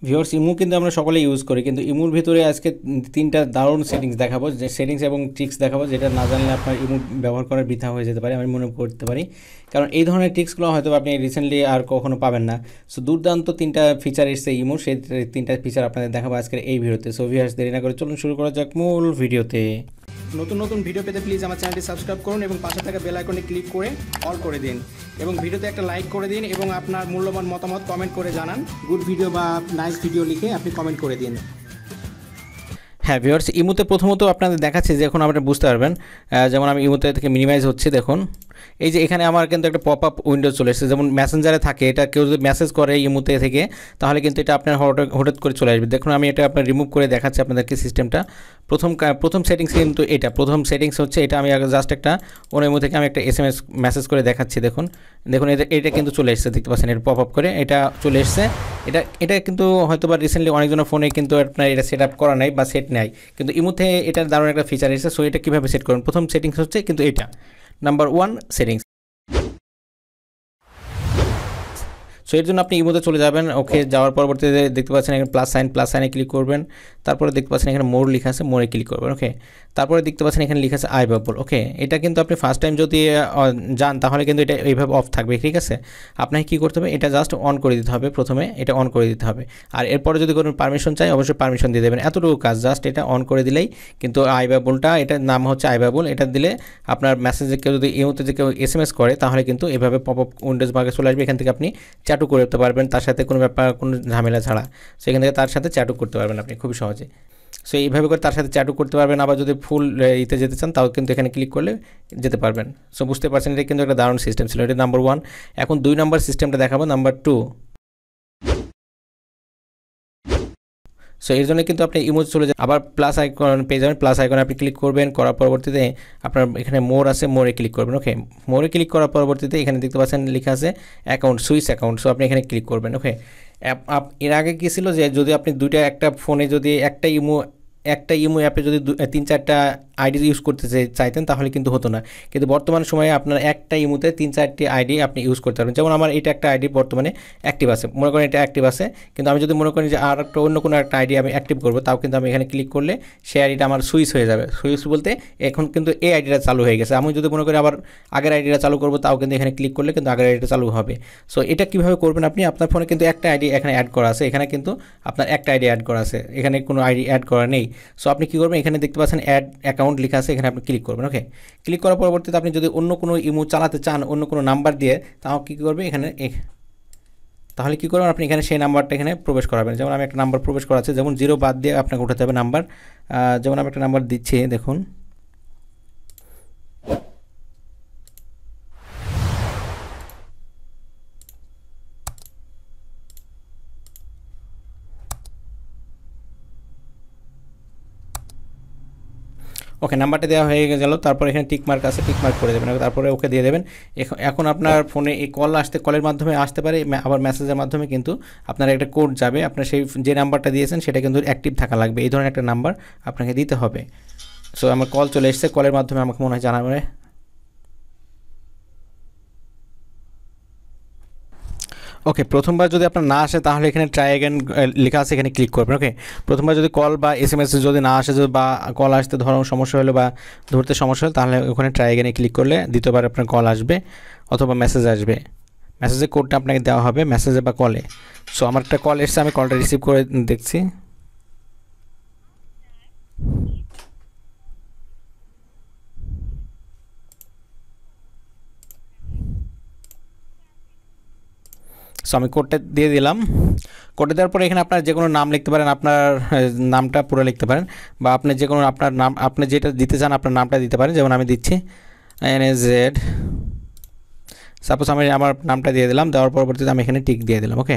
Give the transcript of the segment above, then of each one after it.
Viewers imo কিন্তু আমরা সকলে ইউজ করি, কিন্তু ইমোর ভিতরে আজকে তিনটা দারুণ সেটিংস দেখাবো, যে সেটিংস এবং ট্রিক্স দেখাবো যেটা না জানলে আপনার ইমো ব্যবহার করার বৃথা হয়ে যেতে পারে, আমি মনে করতে পারি। কারণ এই ধরনের ট্রিক্সগুলো হয়তো আপনি রিসেন্টলি আর কখনো পাবেন না। সো দুর্দান্ত তিনটা ফিচার এসছে ইমোর, সেই তিনটা ফিচার আপনাদের দেখাবো আজকের এই ভিডিওতে। সো ভিউয়ার্স দেরি না করে চলুন শুরু করা যাক মূল ভিডিওতে। নতুন নতুন ভিডিও পেতে প্লিজ আমার চ্যানেলটি সাবস্ক্রাইব করুন এবং পাশে থাকা বেল আইকনে ক্লিক করে অল করে দিন এবং ভিডিওতে একটা লাইক করে দিন এবং আপনার মূল্যবান মতামত কমেন্ট করে জানান। গুড ভিডিও বা নাইস ভিডিও লিখে আপনি কমেন্ট করে দিন। হ্যাঁ ভিউয়ার্স, ইমোতে প্রথমত আপনাদের দেখাচ্ছি যে এখন আপনারা বুঝতে পারবেন, যেমন আমি ইমোতে থেকে মিনিমাইজ হচ্ছে, দেখুন এই যে এখানে আমার কিন্তু একটা পপ আপ উইন্ডো চলে এসেছে, যেমন মেসেঞ্জারে থাকে, এটা কেউ যদি মেসেজ করে ইমোতে থেকে তাহলে কিন্তু এটা আপনার হঠাৎ করে চলে আসবে। দেখুন আমি এটা আপনার রিমুভ করে দেখাচ্ছি আপনাদেরকে সিস্টেমটা। প্রথম সেটিংস কিন্তু এটা প্রথম সেটিংস হচ্ছে এটা, আমি জাস্ট একটা ওর ইমো থেকে আমি একটা SMS মেসেজ করে দেখাচ্ছি। দেখুন এটা কিন্তু চলে এসেছে, দেখতে পাচ্ছেন এটা পপ আপ করে এটা চলে এসেছে। এটা কিন্তু হয়তো বা রিসেন্টলি অনেকজনের ফোনে কিন্তু আপনার এটা সেট আপ করা নাই বা সেট নাই, কিন্তু ইমোতে এটার দারুণ একটা ফিচার এসেছে। সো এটা কীভাবে সেট করুন, প্রথম সেটিংস হচ্ছে কিন্তু এটা নাম্বার 1 সেটিংস। সো এর জন্য আপনি ইমোতে চলে যাবেন। ওকে, যাওয়ার পরবর্তীতে দেখতে পাচ্ছেন এখানে প্লাস সাইনে ক্লিক করবেন। তারপরে দেখতে পাচ্ছেন এখানে মোর লেখা আছে, মোরে ক্লিক করবেন। ওকে, তারপরে দেখতে পাচ্ছেন এখানে লেখা আছে আই বাবল। ওকে, এটা কিন্তু আপনি ফার্স্ট টাইম যদি যান তাহলে কিন্তু এটা এইভাবে অফ থাকবে, ঠিক আছে। আপনাকে কী করতে হবে, এটা জাস্ট অন করে দিতে হবে, প্রথমে এটা অন করে দিতে হবে। আর এরপরে যদি কোনো পারমিশন চাই অবশ্যই পারমিশন দিয়ে দেবেন, এতটুকু কাজ। জাস্ট এটা অন করে দিলেই কিন্তু আই বাবলটা, এটার নাম হচ্ছে আই বাবল, এটা দিলে আপনার মেসেজে কেউ যদি ইমোতে যে কেউ SMS করে তাহলে কিন্তু এভাবে পপ আপ উইন্ডোজ ভাগে চলে আসবে। এখান থেকে আপনি চ্যাটও করতে পারবেন তার সাথে, কোনো ব্যাপার কোনো ঝামেলা ছাড়া। সেখান থেকে তার সাথে চ্যাটও করতে পারবেন আপনি খুবই সহজে। সো এইভাবে করে তার সাথে চ্যাটও করতে পারবেন। আবার যদি ফুল ইতে যেতে চান তাও কিন্তু এখানে ক্লিক করলে যেতে পারবেন। সো বুঝতে পারছেন এটা কিন্তু একটা দারুণ সিস্টেম ছিল। এটা নাম্বার 1। এখন 2 নম্বর সিস্টেমটা দেখাবো, নাম্বার 2। সো এর জন্য কিন্তু আপনি ইমোজ চলে যান, আবার প্লাস আইকন পেয়ে যাবেন। প্লাস আইকনে আপনি ক্লিক করবেন, করার পরবর্তীতে আপনার এখানে মোর আছে, মোরে ক্লিক করবেন। ওকে, মোরে ক্লিক করার পরবর্তীতে এখানে দেখতে পাচ্ছেন লেখা আছে অ্যাকাউন্ট, সুইচ অ্যাকাউন্ট। সো আপনি এখানে ক্লিক করবেন। ওকে, এর আগে কী ছিল যে যদি আপনি একটা ফোনে যদি একটা ইমো অ্যাপে যদি 3-4টা আইডি ইউজ করতে চাইতেন তাহলে কিন্তু হতো না, কিন্তু বর্তমান সময়ে আপনার একটা ইমোতে 3-4টি আইডি আপনি ইউজ করতে পারবেন। যেমন আমার এটা একটা আইডি বর্তমানে অ্যাক্টিভ আছে, মনে করেন এটা অ্যাক্টিভ আছে, কিন্তু আমি যদি মনে করি যে আর একটা অন্য কোনো একটা আইডি আমি অ্যাক্টিভ করবো, তাও কিন্তু আমি এখানে ক্লিক করলে সেই আইডিটা আমার সুইচ হয়ে যাবে। সুইচ বলতে এখন কিন্তু এই আইডিটা চালু হয়ে গেছে। আমি যদি মনে করি আবার আগের আইডিটা চালু করবো, তাও কিন্তু এখানে ক্লিক করলে কিন্তু আগের আইডিটা চালু হবে। সো এটা কীভাবে করবেন, আপনি আপনার ফোনে কিন্তু একটা আইডি এখানে অ্যাড করা আছে, এখানে কিন্তু আপনার একটা আইডি অ্যাড করা আছে, এখানে কোনো আইডি অ্যাড করা নেই। সো আপনি কী করবেন, এখানে দেখতে পাচ্ছেন অ্যাড অ্যাকাউন্ট লেখা আছে, এখানে আপনি ক্লিক করবেন। ওকে, ক্লিক করার পরবর্তীতে আপনি যদি অন্য কোনো ইমো চালাতে চান অন্য কোনো নাম্বার দিয়ে, তাও কী করবে এখানে, তাহলে কী করবেন আপনি এখানে সেই নাম্বারটা এখানে প্রবেশ করাবেন। যেমন আমি একটা নাম্বার প্রবেশ করা আছে, যেমন 0 বাদ দিয়ে আপনাকে উঠাতে হবে নাম্বার। যেমন আমি একটা নাম্বার দিচ্ছি, দেখুন ওকে, নাম্বারটা দেওয়া হয়ে গেল। তারপর এখানে টিক মার্ক আছে, টিক মার্ক করে দেবেন, তারপরে ওকে দিয়ে দেবেন। এখন আপনার ফোনে এই কলের মাধ্যমে আসতে পারে, আবার মেসেজের মাধ্যমে কিন্তু আপনার একটা কোড যাবে। আপনার সেই যে নাম্বারটা দিয়েছেন সেটা কিন্তু অ্যাক্টিভ থাকা লাগবে, এই ধরনের একটা নাম্বার আপনাকে দিতে হবে। সো আমার কল চলে এসেছে, কলের মাধ্যমে আমাকে মনে হয় জানাবে। ওকে, প্রথমবার যদি আপনার না আসে তাহলে এখানে ট্রাই অ্যাগেন লেখা আছে, এখানে ক্লিক করবেন। ওকে, প্রথমবার যদি কল বা SMS যদি না আসে, বা কল আসতে ধরো সমস্যা হলো বা ধরতে সমস্যা হলো, তাহলে ওখানে ট্রাই অ্যাগেনে ক্লিক করলে দ্বিতীয়বার আপনার কল আসবে অথবা মেসেজ আসবে। মেসেজের কোডটা আপনাকে দেওয়া হবে মেসেজে বা কলে। সো আমার একটা কল এসছে, আমি কলটা রিসিভ করে দেখছি। সো আমি কোডটা দিয়ে দিলাম। কোডটা দেওয়ার পরে এখানে আপনার যে কোনো নাম লিখতে পারেন, আপনার নামটা পুরো লিখতে পারেন, বা আপনি যে কোনো আপনার নাম আপনি যেটা দিতে চান আপনার নামটা দিতে পারেন। যেমন আমি দিচ্ছি NAZ, সাপোজ আমি আমার নামটা দিয়ে দিলাম। দেওয়ার পরবর্তীতে আমি এখানে টিক দিয়ে দিলাম। ওকে,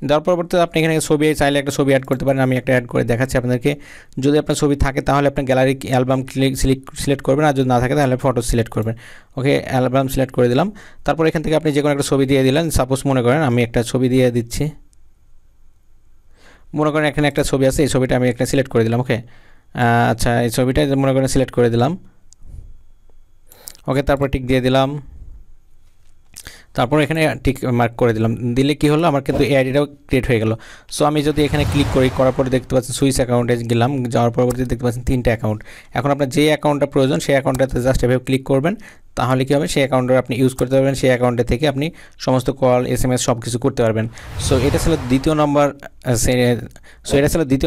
দেওয়ার পরবর্তীতে আপনি এখানে ছবি চাইলে একটা ছবি অ্যাড করতে পারেন। আমি একটা অ্যাড করে দেখাচ্ছি আপনাদেরকে। যদি আপনার ছবি থাকে তাহলে আপনার গ্যালারি অ্যালবাম সিলেক্ট করবেন, আর যদি না থাকে তাহলে ফটো সিলেক্ট করবেন। ওকে, অ্যালবাম সিলেক্ট করে দিলাম। তারপর এখান থেকে আপনি যে কোনো একটা ছবি দিয়ে দিলেন। সাপোজ মনে করেন আমি একটা ছবি দিয়ে দিচ্ছি, মনে করেন এখানে একটা ছবি আছে, এই ছবিটা আমি একটা সিলেক্ট করে দিলাম। ওকে, আচ্ছা এই ছবিটা মনে করেন সিলেক্ট করে দিলাম। ওকে, তারপর টিক দিয়ে দিলাম। তারপর এখানে টিক মার্ক করে দিলাম, দিলে কি হলো আমার কিন্তু এই আইডিটাও ক্রিয়েট হয়ে গেল। সো আমি যদি এখানে ক্লিক করি, করার পরে দেখতে পাচ্ছেন সুইচ অ্যাকাউন্টে গেলাম, যাওয়ার পরবর্তীতে দেখতে পাচ্ছেন 3টা অ্যাকাউন্ট। এখন আপনার যে অ্যাকাউন্টটা প্রয়োজন সেই অ্যাকাউন্টটাতে জাস্ট এভাবে ক্লিক করবেন, তাহলে কী হবে সেই অ্যাকাউন্টটা আপনি ইউজ করতে পারবেন, সেই অ্যাকাউন্টে থেকে আপনি সমস্ত কল SMS সব কিছু করতে পারবেন। সো এটা ছিল দ্বিতীয়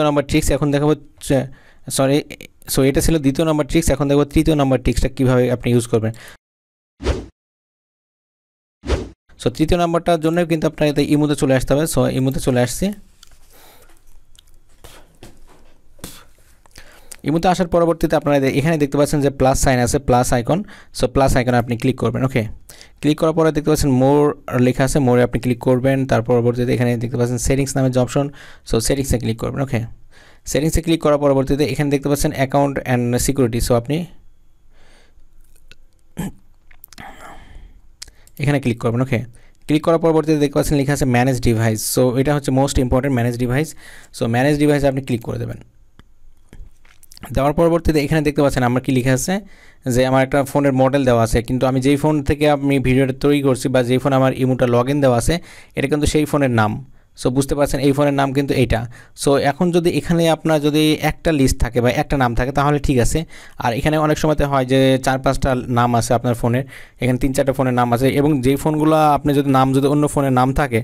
নম্বর ট্রিক্স। এখন দেখাবো এটা ছিল দ্বিতীয় নম্বর ট্রিক্স। এখন দেখবো তৃতীয় নম্বর ট্রিক্সটা কীভাবে আপনি ইউজ করবেন। সো তৃতীয় নাম্বারটার জন্য কিন্তু আপনার এতে ইমোতে চলে আসতে হবে। সো ইমোতে চলে আসছি। ইমোতে আসার পরবর্তীতে আপনারা এখানে দেখতে পাচ্ছেন যে প্লাস সাইন আছে, প্লাস আইকন। সো প্লাস আইকনে আপনি ক্লিক করবেন। ওকে, ক্লিক করার পরে দেখতে পাচ্ছেন মোর লেখা আছে, মোরে আপনি ক্লিক করবেন। তার পরবর্তীতে এখানে দেখতে পাচ্ছেন সেটিংস নামে যে অপশন, সো সেটিংসে ক্লিক করবেন। ওকে, সেটিংসে ক্লিক করার পরবর্তীতে এখানে দেখতে পাচ্ছেন অ্যাকাউন্ট অ্যান্ড সিকিউরিটি। সো আপনি এখানে ক্লিক করবেন। ওকে, ক্লিক করার পরবর্তীতে দেখতে পাচ্ছেন লেখা আছে ম্যানেজ ডিভাইস। সো এটা হচ্ছে most important, manage device. So manage ডিভাইসে আপনি ক্লিক করে দেবেন। দেওয়ার পরবর্তীতে এখানে দেখতে পাচ্ছেন আমার কি লেখা আছে যে আমার একটা ফোনের মডেল দেওয়া আছে, কিন্তু আমি যেই ফোন থেকে আমি ভিডিওটা তৈরি করছি বা যেই ফোনে আমার ইমোটা লগ ইন দেওয়া আছে এটা কিন্তু সেই ফোনের নাম। সো বুঝতে পারছেন এই ফোনের নাম কিন্তু এইটা। সো এখন যদি এখানে আপনার যদি একটা লিস্ট থাকে বা একটা নাম থাকে তাহলে ঠিক আছে। আর এখানে অনেক সময়তে হয় যে 4-5টা নাম আছে আপনার ফোনের, এখানে 3-4টা ফোনের নাম আছে, এবং যেই ফোনগুলো আপনি যদি নাম যদি অন্য ফোনের নাম থাকে,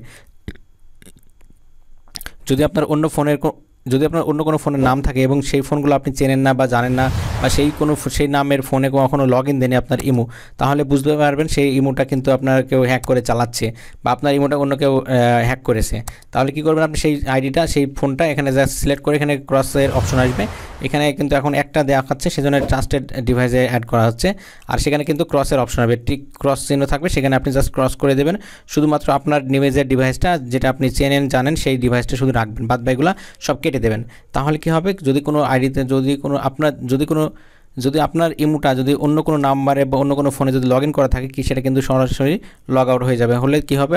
যদি আপনার অন্য কোনো ফোনের নাম থাকে এবং সেই ফোনগুলো আপনি চেনেন না বা জানেন না, বা সেই নামের ফোনে কখনো লগ ইন দেয়নি আপনার ইমো, তাহলে বুঝতে পারবেন সেই ইমোটা কিন্তু আপনার কেউ হ্যাক করে চালাচ্ছে বা আপনার ইমোটা অন্য কেউ হ্যাক করেছে। তাহলে কী করবেন, আপনি সেই আইডিটা, সেই ফোনটা এখানে জাস্ট সিলেক্ট করে এখানে ক্রসের অপশন আসবে। এখানে কিন্তু এখন একটা দেখাচ্ছে, সেজন্য ট্রাস্টেড ডিভাইসে অ্যাড করা হচ্ছে। আর সেখানে কিন্তু ক্রসের অপশন হবে, ঠিক ক্রস চিহ্ন থাকবে, সেখানে আপনি জাস্ট ক্রস করে দেবেন। শুধুমাত্র আপনার নিউজের ডিভাইসটা যেটা আপনি চেনেন জানেন সেই ডিভাইসটা শুধু রাখবেন, বাদ বাকিগুলো সব কেটে দেবেন। তাহলে কি হবে, যদি কোনো আইডিতে যদি আপনার ইমোটা যদি অন্য কোনো নাম্বারে বা অন্য কোনো ফোনে যদি লগ ইন করা থাকে কি, সেটা কিন্তু সরাসরি লগ আউট হয়ে যাবে। হলে কি হবে,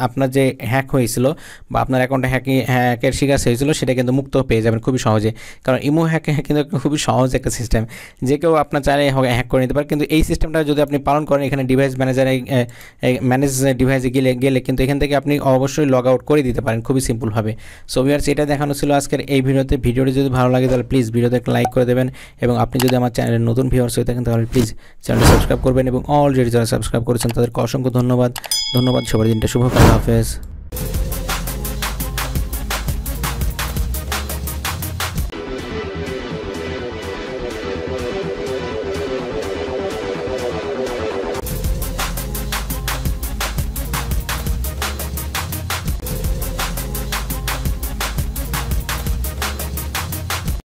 আপনার যে হ্যাক হয়েছিল বা আপনার অ্যাকাউন্টে হ্যাকের শিকার হয়েছিল সেটা কিন্তু মুক্ত পেয়ে যাবেন খুবই সহজে। কারণ ইমো হ্যাকে কিন্তু খুবই সহজ একটা সিস্টেম, যে কেউ আপনার চাইলে হ্যাক করে নিতে পারে। কিন্তু এই সিস্টেমটা যদি আপনি পালন করেন, এখানে ডিভাইস ম্যানেজারে ম্যানেজ ডিভাইসে গেলে কিন্তু এখান থেকে আপনি অবশ্যই লগ আউট করে দিতে পারেন খুবই সিম্পলভাবে। সো ভিউয়ার্স, এটা দেখানো ছিল আজকের এই ভিডিওতে। ভিডিওটি যদি ভালো লাগে তাহলে প্লিজ ভিডিওতে একটা লাইক করে দেবেন, এবং আপনি যদি আমার চ্যানেলের নতুন ভিউয়ার্স হয়ে থাকেন তাহলে প্লিজ চ্যানেলটি সাবস্ক্রাইব করবেন, এবং অলরেডি যারা সাবস্ক্রাইব করেছেন তাদেরকে অসংখ্য ধন্যবাদ। সবার দিনটা শুভ, আল্লাহ হাফেজ।